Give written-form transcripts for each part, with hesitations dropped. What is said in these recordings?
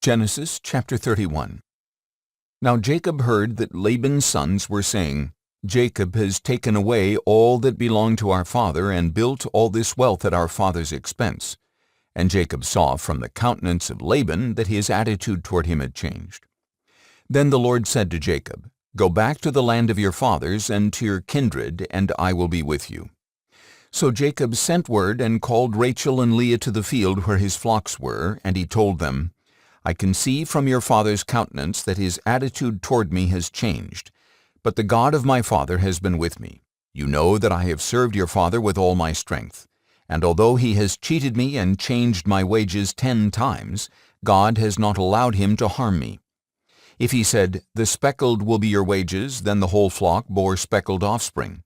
Genesis chapter 31. Now Jacob heard that Laban's sons were saying, Jacob has taken away all that belonged to our father and built all this wealth at our father's expense. And Jacob saw from the countenance of Laban that his attitude toward him had changed. Then the Lord said to Jacob, Go back to the land of your fathers and to your kindred, and I will be with you. So Jacob sent word and called Rachel and Leah to the field where his flocks were, and he told them, I can see from your father's countenance that his attitude toward me has changed, but the God of my father has been with me. You know that I have served your father with all my strength, and although he has cheated me and changed my wages 10 times, God has not allowed him to harm me. If he said, The speckled will be your wages, then the whole flock bore speckled offspring.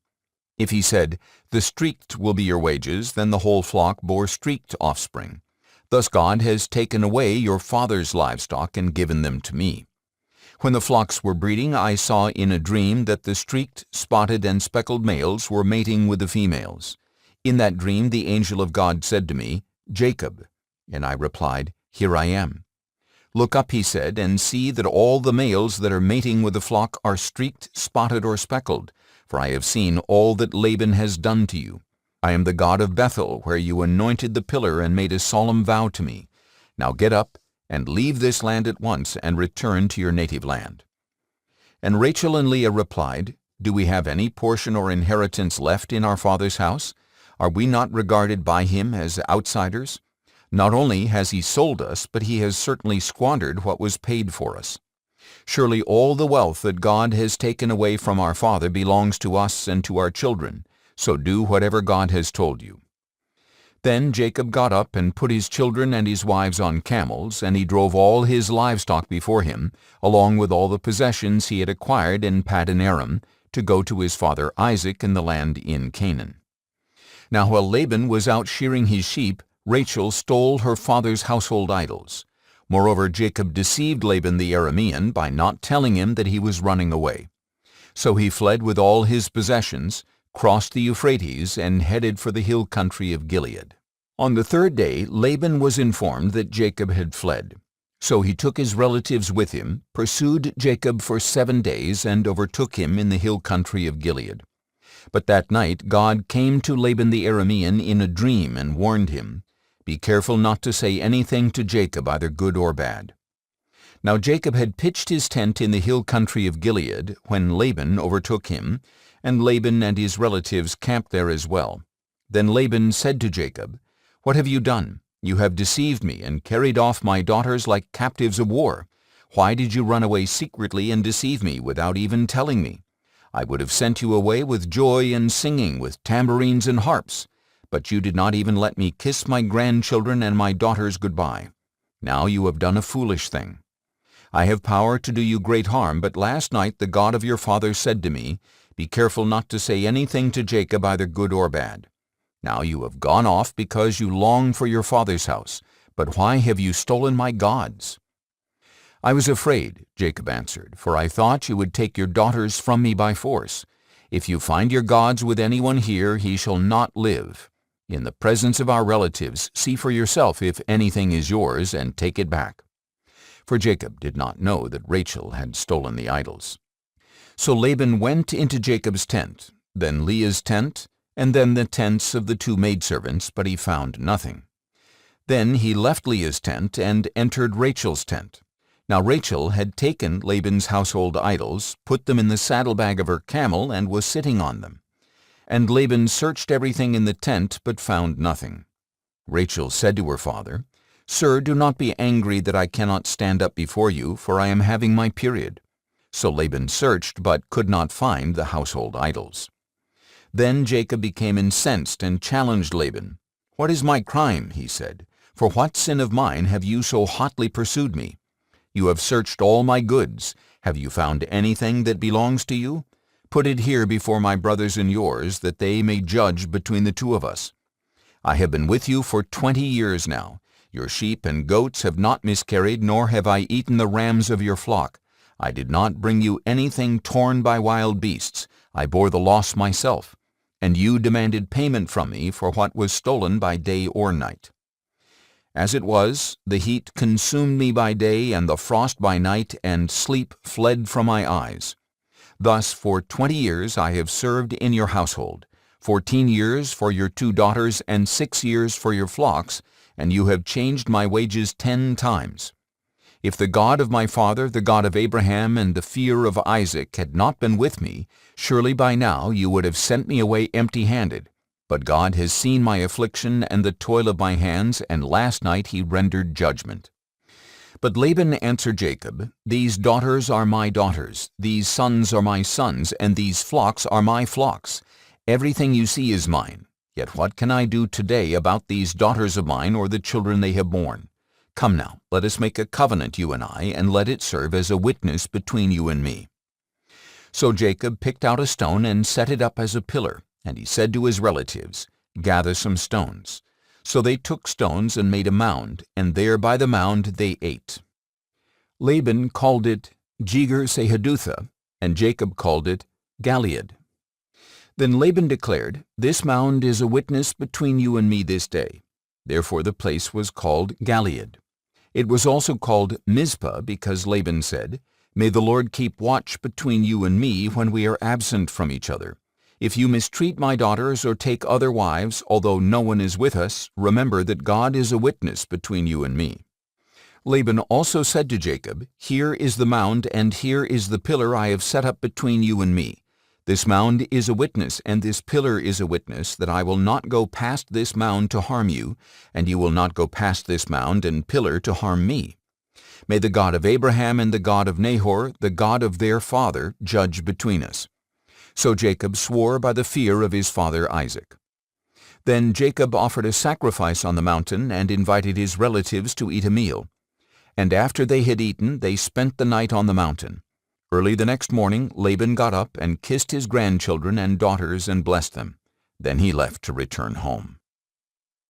If he said, The streaked will be your wages, then the whole flock bore streaked offspring. Thus God has taken away your father's livestock and given them to me. When the flocks were breeding, I saw in a dream that the streaked, spotted, and speckled males were mating with the females. In that dream the angel of God said to me, Jacob. And I replied, Here I am. Look up, he said, and see that all the males that are mating with the flock are streaked, spotted, or speckled, for I have seen all that Laban has done to you. I am the God of Bethel, where you anointed the pillar and made a solemn vow to me. Now get up and leave this land at once and return to your native land. And Rachel and Leah replied, Do we have any portion or inheritance left in our father's house? Are we not regarded by him as outsiders? Not only has he sold us, but he has certainly squandered what was paid for us. Surely all the wealth that God has taken away from our father belongs to us and to our children. So do whatever God has told you. Then Jacob got up and put his children and his wives on camels, and he drove all his livestock before him, along with all the possessions he had acquired in Paddan Aram, to go to his father Isaac in the land in Canaan. Now while Laban was out shearing his sheep, Rachel stole her father's household idols. Moreover, Jacob deceived Laban the Aramean by not telling him that he was running away. So he fled with all his possessions, crossed the Euphrates, and headed for the hill country of Gilead. On the 3rd day, Laban was informed that Jacob had fled. So he took his relatives with him, pursued Jacob for 7 days, and overtook him in the hill country of Gilead. But that night God came to Laban the Aramean in a dream and warned him, Be careful not to say anything to Jacob, either good or bad. Now Jacob had pitched his tent in the hill country of Gilead when Laban overtook him, and Laban and his relatives camped there as well. Then Laban said to Jacob, What have you done? You have deceived me and carried off my daughters like captives of war. Why did you run away secretly and deceive me without even telling me? I would have sent you away with joy and singing, with tambourines and harps. But you did not even let me kiss my grandchildren and my daughters goodbye. Now you have done a foolish thing. I have power to do you great harm, but last night the God of your father said to me, Be careful not to say anything to Jacob, either good or bad. Now you have gone off because you long for your father's house, but why have you stolen my gods? I was afraid, Jacob answered, for I thought you would take your daughters from me by force. If you find your gods with anyone here, he shall not live. In the presence of our relatives, see for yourself if anything is yours, and take it back. For Jacob did not know that Rachel had stolen the idols. So Laban went into Jacob's tent, then Leah's tent, and then the tents of the 2 maidservants, but he found nothing. Then he left Leah's tent and entered Rachel's tent. Now Rachel had taken Laban's household idols, put them in the saddlebag of her camel, and was sitting on them. And Laban searched everything in the tent, but found nothing. Rachel said to her father, Sir, do not be angry that I cannot stand up before you, for I am having my period. So Laban searched, but could not find the household idols. Then Jacob became incensed and challenged Laban. What is my crime, he said, for what sin of mine have you so hotly pursued me? You have searched all my goods. Have you found anything that belongs to you? Put it here before my brothers and yours, that they may judge between the 2 of us. I have been with you for 20 years now. Your sheep and goats have not miscarried, nor have I eaten the rams of your flock. I did not bring you anything torn by wild beasts. I bore the loss myself. And you demanded payment from me for what was stolen by day or night. As it was, the heat consumed me by day, and the frost by night, and sleep fled from my eyes. Thus for 20 years I have served in your household, 14 years for your 2 daughters, and 6 years for your flocks, and you have changed my wages 10 times. If the God of my father, the God of Abraham, and the fear of Isaac had not been with me, surely by now you would have sent me away empty-handed. But God has seen my affliction and the toil of my hands, and last night he rendered judgment. But Laban answered Jacob, These daughters are my daughters, these sons are my sons, and these flocks are my flocks. Everything you see is mine. Yet what can I do today about these daughters of mine or the children they have borne? Come now, let us make a covenant, you and I, and let it serve as a witness between you and me. So Jacob picked out a stone and set it up as a pillar, and he said to his relatives, Gather some stones. So they took stones and made a mound, and there by the mound they ate. Laban called it Jegar-sahadutha, and Jacob called it Galeed. Then Laban declared, This mound is a witness between you and me this day. Therefore the place was called Galeed. It was also called Mizpah, because Laban said, May the Lord keep watch between you and me when we are absent from each other. If you mistreat my daughters or take other wives, although no one is with us, remember that God is a witness between you and me. Laban also said to Jacob, Here is the mound, and here is the pillar I have set up between you and me. This mound is a witness, and this pillar is a witness, that I will not go past this mound to harm you, and you will not go past this mound and pillar to harm me. May the God of Abraham and the God of Nahor, the God of their father, judge between us. So Jacob swore by the fear of his father Isaac. Then Jacob offered a sacrifice on the mountain and invited his relatives to eat a meal. And after they had eaten, they spent the night on the mountain. Early the next morning Laban got up and kissed his grandchildren and daughters and blessed them. Then he left to return home.